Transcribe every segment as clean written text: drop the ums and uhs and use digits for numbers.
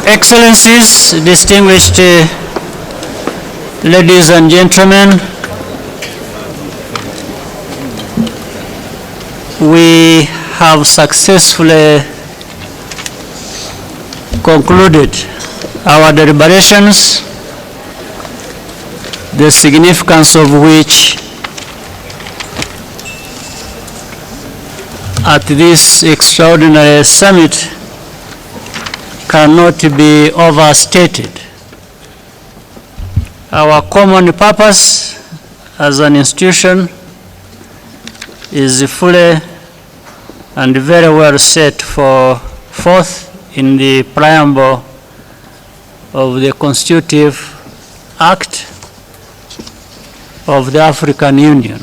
Excellencies, distinguished ladies and gentlemen, we have successfully concluded our deliberations, the significance of which at this extraordinary summit cannot be overstated. Our common purpose as an institution is fully and very well set forth in the preamble of the Constitutive Act of the African Union.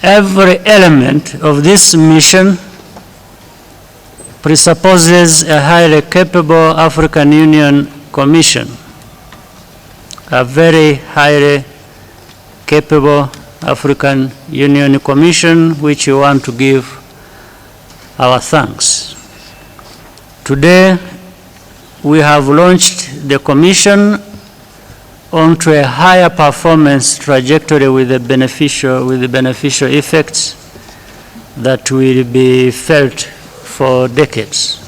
Every element of this mission presupposes a highly capable African Union Commission, a very highly capable African Union Commission, which we want to give our thanks. Today, we have launched the Commission onto a higher performance trajectory with the beneficial effects that will be felt for decades.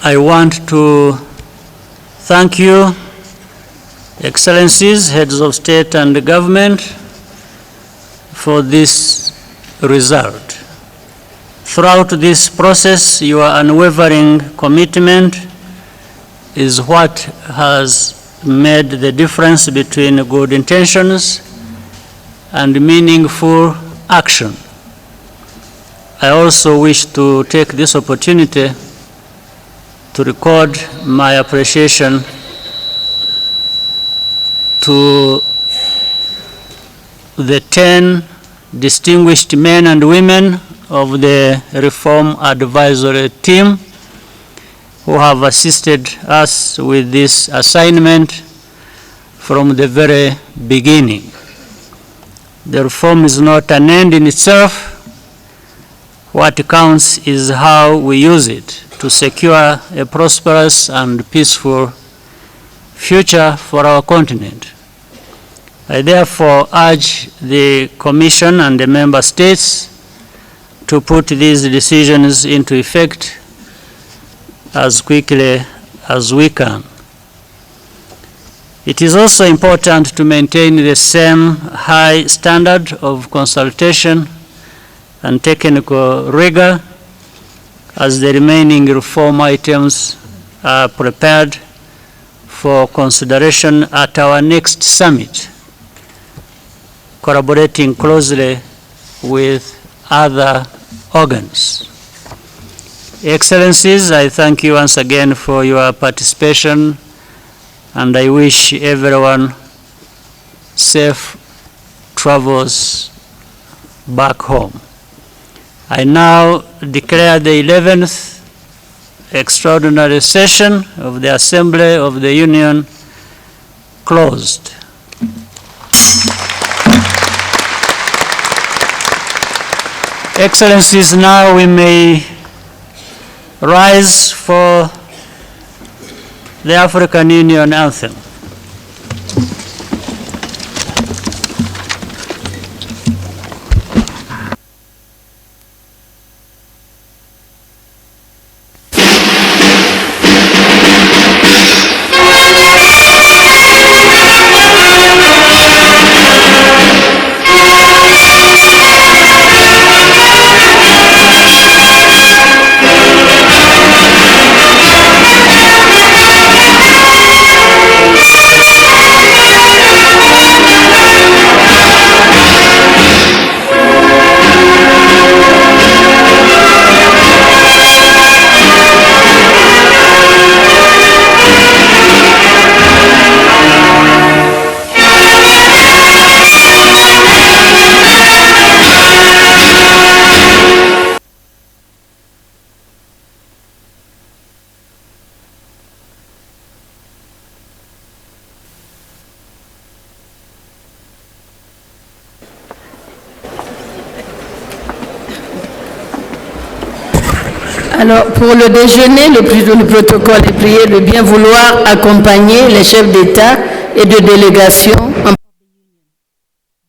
I want to thank you, Excellencies, Heads of State and Government, for this result. Throughout this process, your unwavering commitment is what has made the difference between good intentions and meaningful action. I also wish to take this opportunity to record my appreciation to the 10 distinguished men and women of the Reform Advisory Team who have assisted us with this assignment from the very beginning. The reform is not an end in itself. What counts is how we use it to secure a prosperous and peaceful future for our continent. I therefore urge the Commission and the Member States to put these decisions into effect as quickly as we can. It is also important to maintain the same high standard of consultation and technical rigor as the remaining reform items are prepared for consideration at our next summit, collaborating closely with other organs. Excellencies, I thank you once again for your participation, and I wish everyone safe travels back home. I now declare the 11th extraordinary session of the Assembly of the Union closed. Excellencies, now we may rise for the African Union anthem. Alors, pour le déjeuner, le protocole est prié de bien vouloir accompagner les chefs d'État et de délégation.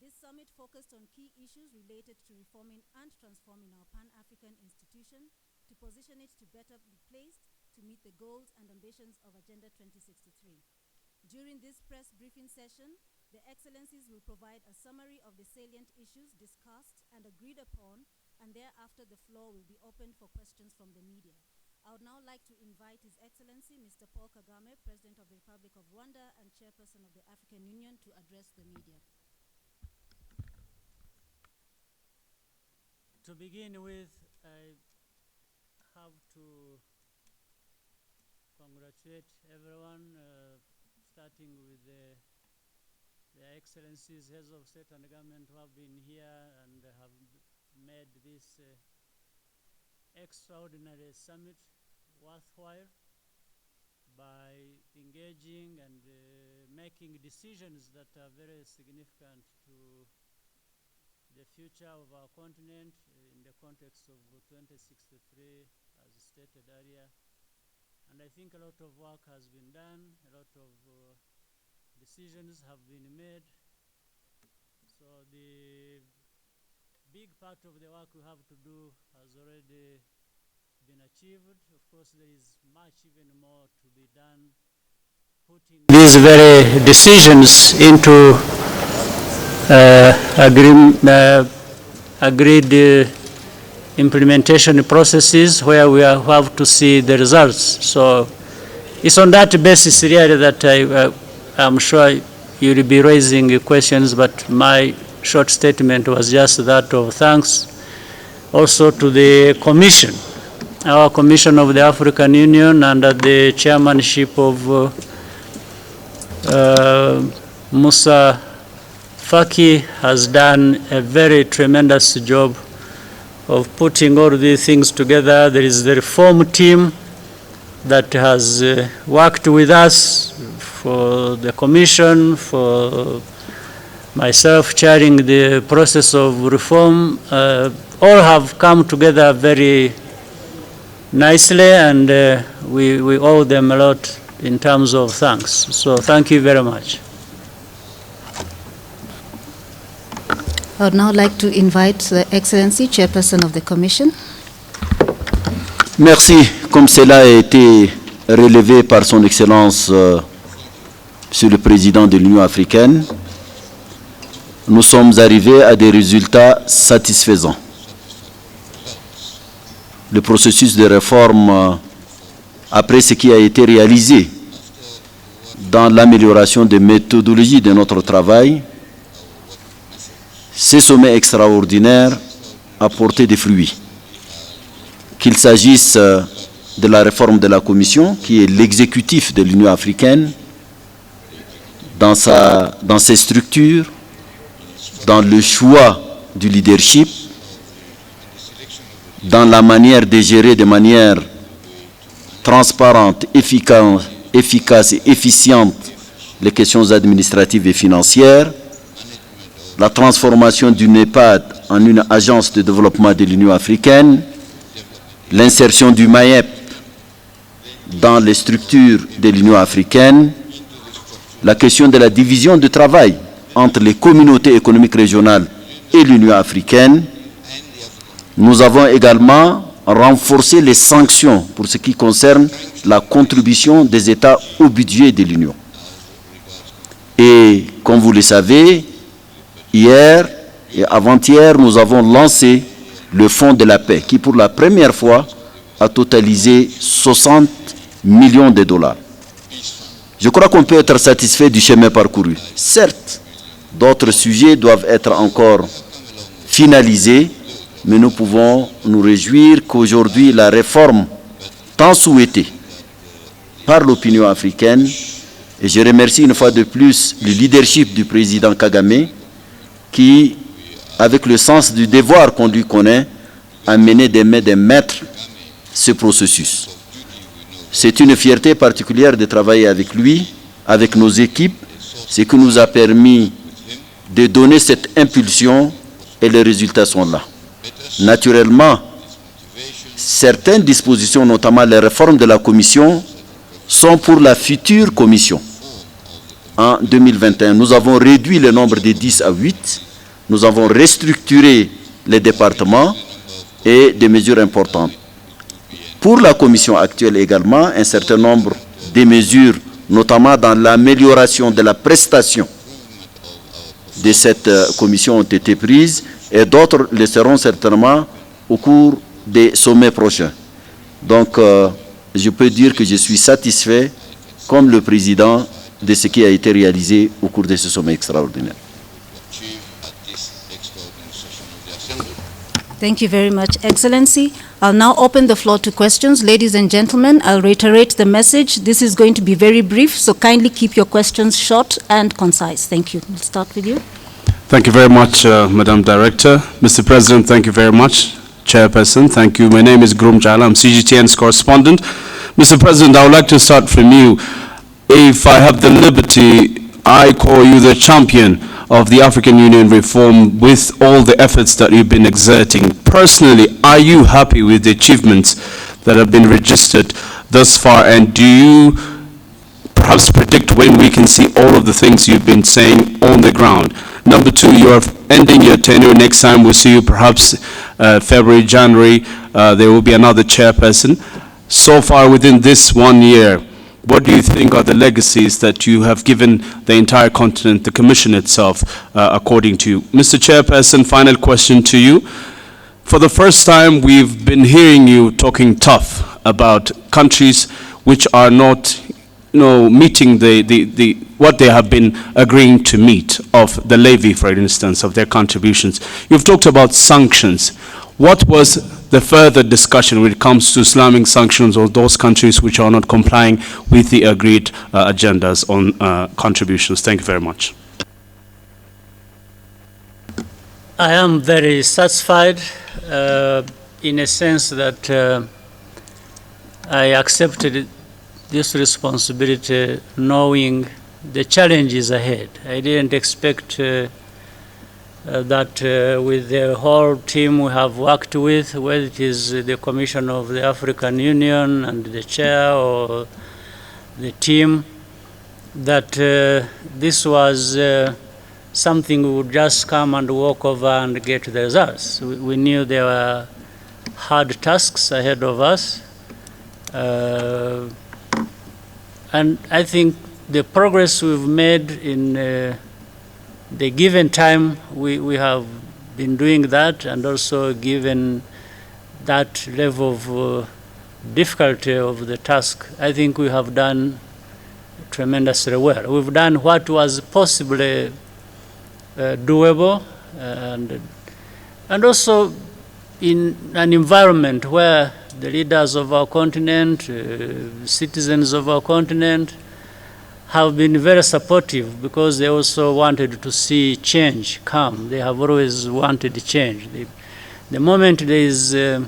This summit focused on key issues related to reforming and transforming our Pan-African institution to position it to better be placed to meet the goals and ambitions of Agenda 2063. During this press briefing session, the Excellencies will provide a summary of the salient issues discussed and agreed upon, and thereafter the floor will be opened for questions from the media. I would now like to invite His Excellency Mr. Paul Kagame, President of the Republic of Rwanda and Chairperson of the African Union, to address the media. To begin with, I have to congratulate everyone, starting with the Excellencies, Heads of State and Government who have been here and have made this extraordinary summit worthwhile by engaging and making decisions that are very significant to the future of our continent in the context of 2063, as stated earlier. And I think a lot of work has been done, a lot of decisions have been made. So the big part of the work we have to do has already been achieved. Of course, there is much even more to be done, putting these very decisions into agreed implementation processes where we have to see the results. So it's on that basis really that I'm sure you'll be raising questions, but my short statement was just that of thanks also to the Commission, our Commission of the African Union under the chairmanship of Musa Faki has done a very tremendous job of putting all these things together. There is the reform team that has worked with us, for the Commission, for myself chairing the process of reform. All have come together very nicely, and we owe them a lot in terms of thanks. So thank you very much. I would now like to invite the Excellency, Chairperson of the Commission. Merci. Comme cela a été relevé par son Excellence Monsieur le Président de l'Union africaine, nous sommes arrivés à des résultats satisfaisants. Le processus de réforme, après ce qui a été réalisé dans l'amélioration des méthodologies de notre travail, ce sommet extraordinaire a porté des fruits. Qu'il s'agisse de la réforme de la Commission, qui est l'exécutif de l'Union africaine, dans ses structures, dans le choix du leadership, dans la manière de gérer de manière transparente, efficace et efficiente les questions administratives et financières, la transformation du NEPAD en une agence de développement de l'Union africaine, l'insertion du MAEP dans les structures de l'Union africaine, la question de la division du travail entre les communautés économiques régionales et l'Union africaine. Nous avons également renforcé les sanctions pour ce qui concerne la contribution des États au budget de l'Union. Et comme vous le savez, hier et avant-hier, nous avons lancé le Fonds de la paix qui, pour la première fois, a totalisé 60 millions de dollars. Je crois qu'on peut être satisfait du chemin parcouru. Certes, d'autres sujets doivent être encore finalisés, mais nous pouvons nous réjouir qu'aujourd'hui, la réforme tant souhaitée par l'opinion africaine, et je remercie une fois de plus le leadership du président Kagame, qui, avec le sens du devoir qu'on lui connaît, a mené des mains de maître ce processus. C'est une fierté particulière de travailler avec lui, avec nos équipes, ce qui nous a permis de donner cette impulsion et les résultats sont là. Naturellement, certaines dispositions, notamment les réformes de la Commission, sont pour la future Commission. En 2021, nous avons réduit le nombre de 10 à 8, nous avons restructuré les départements et des mesures importantes. Pour la Commission actuelle également, un certain nombre de mesures, notamment dans l'amélioration de la prestation de cette Commission, ont été prises et d'autres le seront certainement au cours des sommets prochains. Donc, je peux dire que je suis satisfait, comme le président, de ce qui a été réalisé au cours de ce sommet extraordinaire. Thank you very much, Excellency. I'll now open the floor to questions. Ladies and gentlemen, I'll reiterate the message. This is going to be very brief, so kindly keep your questions short and concise. Thank you. We'll start with you. Thank you very much, Madam Director. Mr. President, thank you very much. Chairperson, thank you. My name is Grum Jala. I'm CGTN's correspondent. Mr. President, I would like to start from you. If I have the liberty, I call you the champion of the African Union reform with all the efforts that you've been exerting. Personally, are you happy with the achievements that have been registered thus far, and do you perhaps predict when we can see all of the things you've been saying on the ground? Number two, you are ending your tenure. Next time we'll see you perhaps February, January, there will be another chairperson. So far within this 1 year, what do you think are the legacies that you have given the entire continent, the Commission itself, according to you? Mr. Chairperson, final question to you. For the first time, we've been hearing you talking tough about countries which are not meeting what they have been agreeing to meet of the levy, for instance, of their contributions. You've talked about sanctions. What was the further discussion when it comes to slamming sanctions on those countries which are not complying with the agreed agendas on contributions? Thank you very much. I am very satisfied in a sense that I accepted this responsibility knowing the challenges ahead. I didn't expect that with the whole team we have worked with, whether it is the Commission of the African Union and the chair or the team, that this was something we would just come and walk over and get the results. We knew there were hard tasks ahead of us. And I think the progress we've made in the given time, we have been doing that, and also given that level of difficulty of the task, I think we have done tremendously well. We've done what was possibly doable, and also in an environment where the leaders of our continent, citizens of our continent, have been very supportive because they also wanted to see change come. They have always wanted change. The moment there is a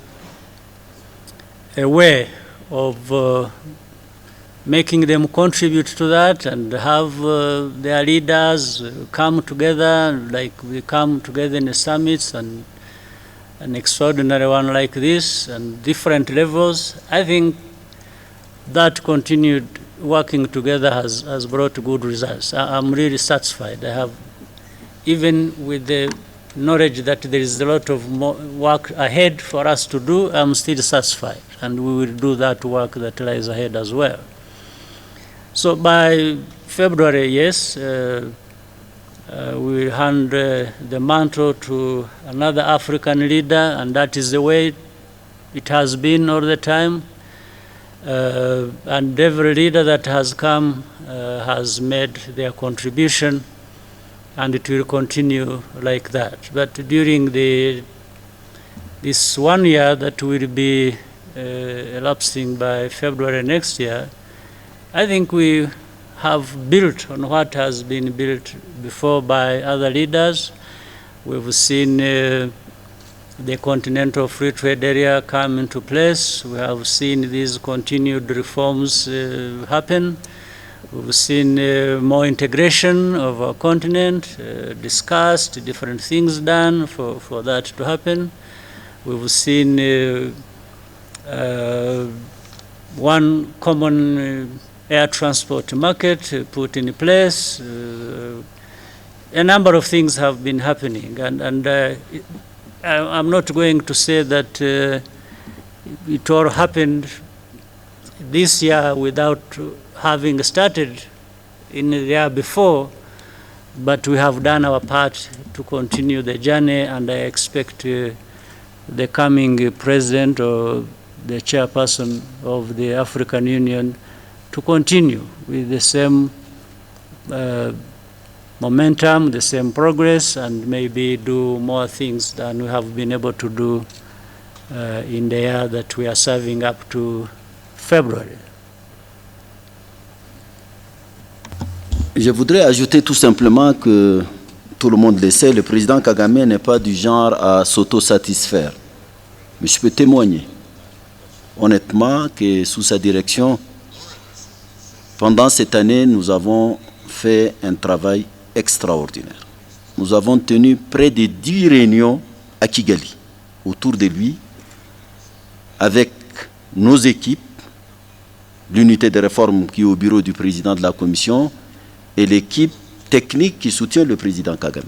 way of making them contribute to that and have their leaders come together, like we come together in the summits and an extraordinary one like this and different levels, I think that continued working together has brought good results. I'm really satisfied. I have, even with the knowledge that there is a lot of more work ahead for us to do, I'm still satisfied, and we will do that work that lies ahead as well. So by February, yes, we will hand the mantle to another African leader, and that is the way it has been all the time. And every leader that has come has made their contribution, and it will continue like that. But during this 1 year that will be elapsing by February next year, I think we have built on what has been built before by other leaders. We've seen the Continental Free Trade Area come into place. We have seen these continued reforms happen. We've seen more integration of our continent, discussed, different things done for that to happen. We've seen one common air transport market put in place. A number of things have been happening, and I'm not going to say that it all happened this year without having started in the year before, but we have done our part to continue the journey, and I expect the coming president or the chairperson of the African Union to continue with the same momentum, the same progress, and maybe do more things than we have been able to do in the year that we are serving up to February. Je voudrais ajouter tout simplement que tout le monde le sait, le président Kagame n'est pas du genre à s'autosatisfaire. Mais je peux témoigner honnêtement que sous sa direction, pendant cette année, nous avons fait un travail extraordinaire. Nous avons tenu près de 10 réunions à Kigali, autour de lui, avec nos équipes, l'unité de réforme qui est au bureau du président de la Commission et l'équipe technique qui soutient le président Kagame.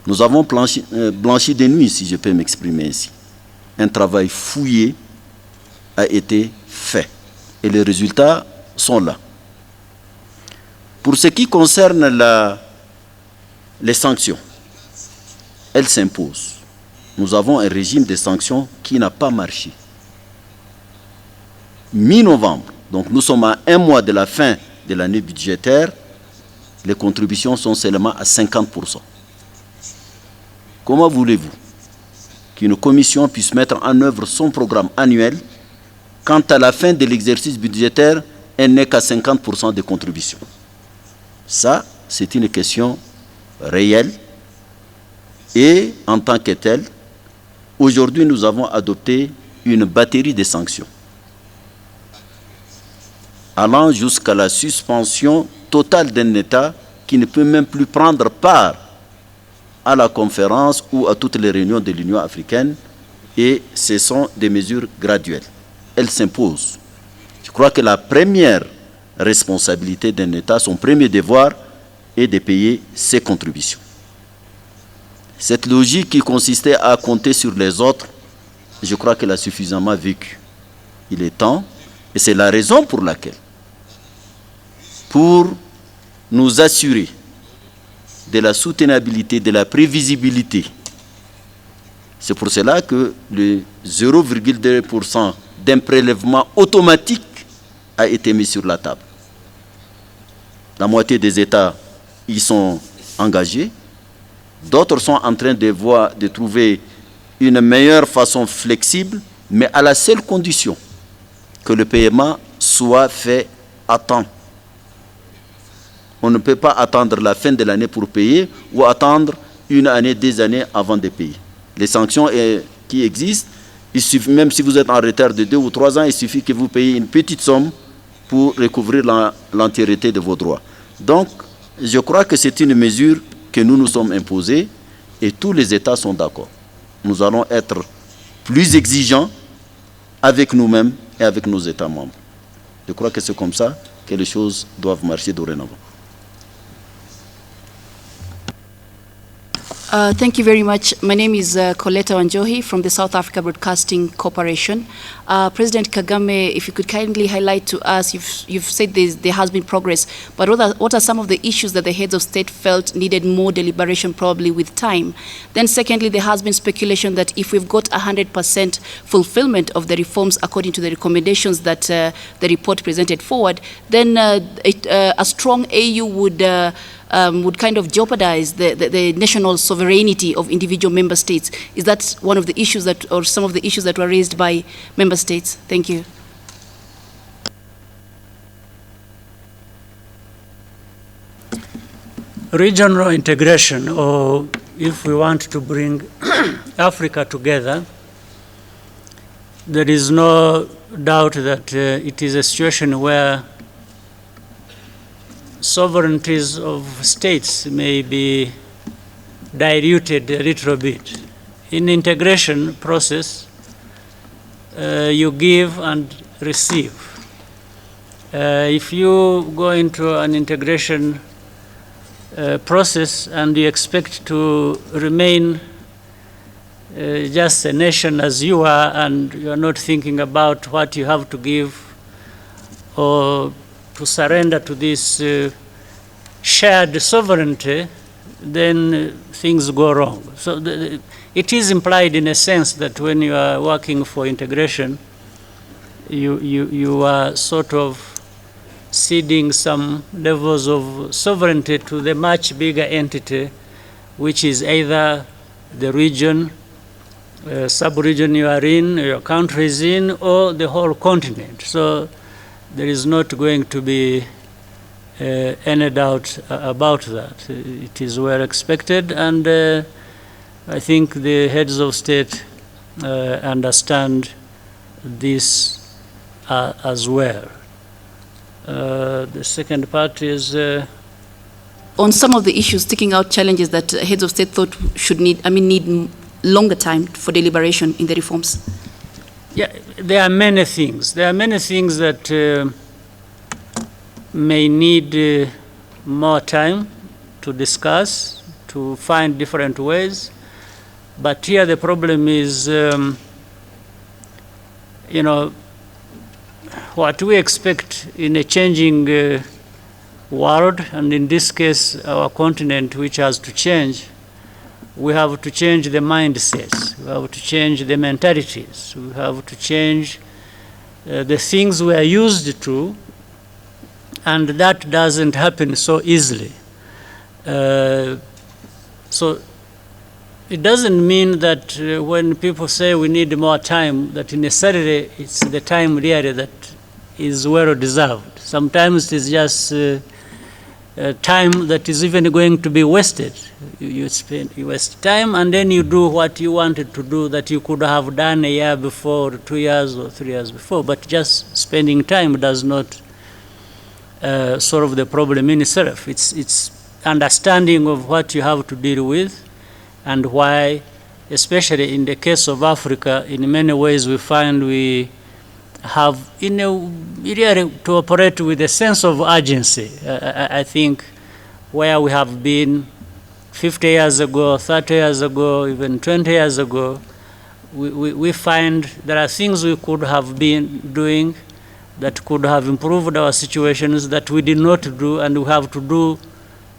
Nous avons blanchi des nuits, si je peux m'exprimer ainsi. Un travail fouillé a été fait et les résultats sont là. Pour ce qui concerne les sanctions, elles s'imposent. Nous avons un régime de sanctions qui n'a pas marché. Mi-novembre, donc nous sommes à un mois de la fin de l'année budgétaire, les contributions sont seulement à 50%. Comment voulez-vous qu'une commission puisse mettre en œuvre son programme annuel quand à la fin de l'exercice budgétaire, elle n'est qu'à 50% de contributions? Ça, c'est une question réelle. Et en tant que telle, aujourd'hui, nous avons adopté une batterie de sanctions allant jusqu'à la suspension totale d'un État qui ne peut même plus prendre part à la conférence ou à toutes les réunions de l'Union africaine. Et ce sont des mesures graduelles. Elles s'imposent. Je crois que la première responsabilité d'un État, son premier devoir est de payer ses contributions. Cette logique qui consistait à compter sur les autres, je crois qu'elle a suffisamment vécu. Il est temps, et c'est la raison pour laquelle, pour nous assurer de la soutenabilité, de la prévisibilité, c'est pour cela que le 0,2% d'un prélèvement automatique a été mis sur la table. La moitié des États y sont engagés. D'autres sont en train de trouver une meilleure façon flexible, mais à la seule condition que le paiement soit fait à temps. On ne peut pas attendre la fin de l'année pour payer ou attendre une année, 2 années avant de payer. Les sanctions qui existent, il suffit, même si vous êtes en retard de 2 ou 3 ans, il suffit que vous payiez une petite somme pour recouvrir l'entièreté de vos droits. Donc, je crois que c'est une mesure que nous nous sommes imposés et tous les États sont d'accord. Nous allons être plus exigeants avec nous-mêmes et avec nos États membres. Je crois que c'est comme ça que les choses doivent marcher dorénavant. Thank you very much. My name is Coletta Wanjohi from the South Africa Broadcasting Corporation. President Kagame, if you could kindly highlight to us, you've said there has been progress, but what are some of the issues that the heads of state felt needed more deliberation, probably with time? Then secondly, there has been speculation that if we've got 100% fulfillment of the reforms according to the recommendations that the report presented forward, then a strong AU would kind of jeopardize the national sovereignty of individual member states. Is that one of the issues that, or some of the issues that were raised by member states? Thank you. Regional integration, or if we want to bring Africa together, there is no doubt that it is a situation where sovereignties of states may be diluted a little bit. In the integration process, you give and receive. If you go into an integration process and you expect to remain just a nation as you are, and you are not thinking about what you have to give or to surrender to this shared sovereignty, then things go wrong. So it is implied in a sense that when you are working for integration, you are sort of ceding some levels of sovereignty to the much bigger entity, which is either the region, sub-region you are in, your country is in, or the whole continent. So there is not going to be any doubt about that. It is well expected, and I think the heads of state understand this as well. The second part is on some of the issues, taking out challenges that heads of state thought should need longer time for deliberation in the reforms. Yeah, there are many things. There are many things that may need more time to discuss, to find different ways. But here the problem is, what we expect in a changing world, and in this case, our continent, which has to change, we have to change the mindsets, we have to change the mentalities, we have to change the things we are used to, and that doesn't happen so easily. So it doesn't mean that when people say we need more time, that necessarily it's the time really that is well deserved. Sometimes it is just time that is even going to be wasted. You waste time, and then you do what you wanted to do that you could have done a year before, 2 years or 3 years before. But just spending time does not solve the problem in itself. It's understanding of what you have to deal with, and why, especially in the case of Africa, in many ways we find we have really to operate with a sense of urgency. I think where we have been 50 years ago, 30 years ago, even 20 years ago, we find there are things we could have been doing that could have improved our situations that we did not do, and we have to do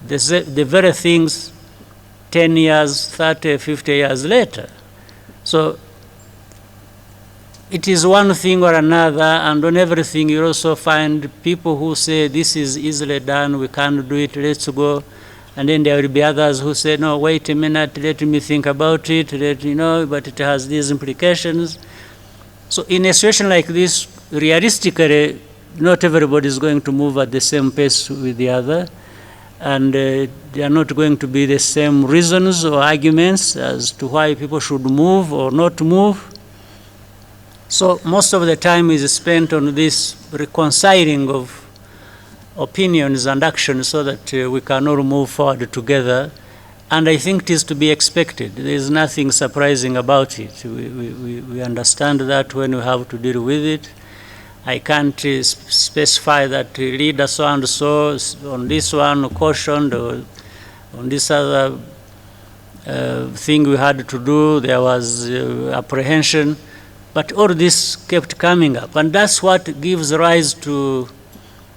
the very things 10 years, 30, 50 years later. So it is one thing or another, and on everything you also find people who say this is easily done, we can't do it, let's go. And then there will be others who say, no, wait a minute, let me think about it, but it has these implications. So in a situation like this, realistically, not everybody is going to move at the same pace with the other, and there are not going to be the same reasons or arguments as to why people should move or not move. So most of the time is spent on this reconciling of opinions and actions so that we can all move forward together. And I think it is to be expected. There is nothing surprising about it. We understand that when we have to deal with it. I can't specify that leader so and so on this one cautioned, or on this other thing we had to do, there was apprehension. But all this kept coming up, and that's what gives rise to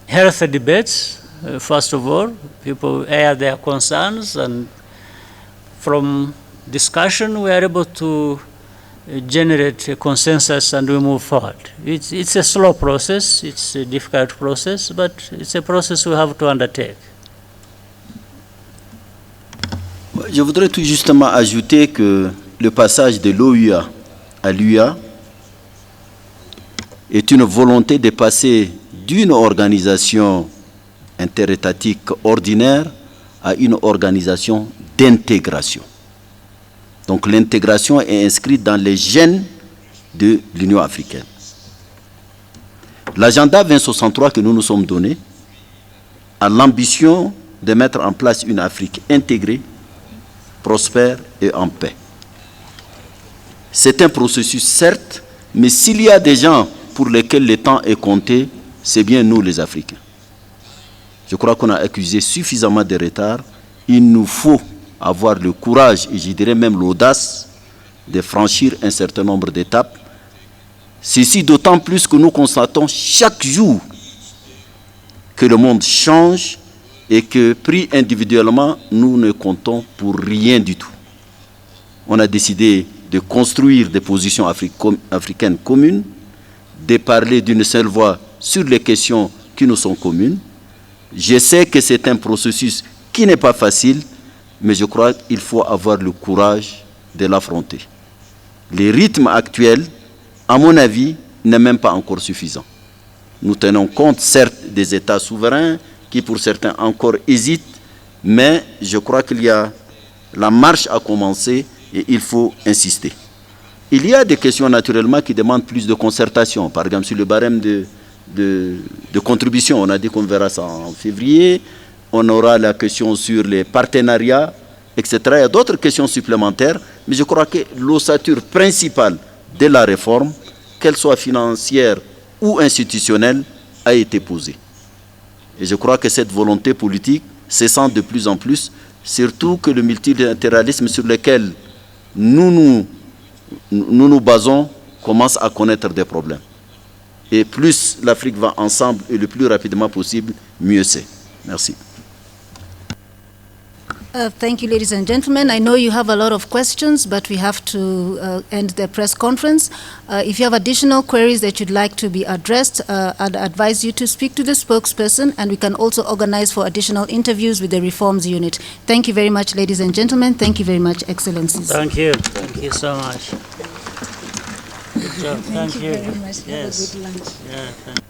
healthy debates. First of all, people air their concerns, and from discussion we are able to generate a consensus and we move forward. It's a slow process, it's a difficult process, but it's a process we have to undertake. Je voudrais tout justement ajouter que le passage de l'OUA à l'UA est une volonté de passer d'une organisation interétatique ordinaire à une organisation d'intégration. Donc l'intégration est inscrite dans les gènes de l'Union africaine. L'agenda 2063 que nous nous sommes donnés a l'ambition de mettre en place une Afrique intégrée, prospère et en paix. C'est un processus certes Mais s'il y a des gens pour lesquels le temps est compté, c'est bien nous les Africains. Je crois qu'on a accusé suffisamment de retard. Il nous faut avoir le courage, et je dirais même l'audace, de franchir un certain nombre d'étapes. Ceci d'autant plus que nous constatons chaque jour que le monde change et que, pris individuellement, nous ne comptons pour rien du tout. On a décidé de construire des positions africaines communes, de parler d'une seule voix sur les questions qui nous sont communes. Je sais que c'est un processus qui n'est pas facile, mais je crois qu'il faut avoir le courage de l'affronter. Les rythmes actuels, à mon avis, n'est même pas encore suffisant. Nous tenons compte, certes, des États souverains, qui pour certains encore hésitent, mais je crois qu'il y a la marche à commencer et il faut insister. Il y a des questions naturellement qui demandent plus de concertation. Par exemple, sur le barème de contribution, on a dit qu'on verra ça en février. On aura la question sur les partenariats, etc. Il y a d'autres questions supplémentaires, mais je crois que l'ossature principale de la réforme, qu'elle soit financière ou institutionnelle, a été posée. Et je crois que cette volonté politique se sent de plus en plus, surtout que le multilatéralisme sur lequel nous nous basons commence à connaître des problèmes. Et plus l'Afrique va ensemble et le plus rapidement possible, mieux c'est. Merci. Thank you, ladies and gentlemen. I know you have a lot of questions, but we have to end the press conference. If you have additional queries that you'd like to be addressed, I'd advise you to speak to the spokesperson, and we can also organize for additional interviews with the Reforms Unit. Thank you very much, ladies and gentlemen. Thank you very much, Excellencies. Thank you. Thank you so much. Good job. Thank you very much. Yes. Have a good lunch. Yeah, thank you.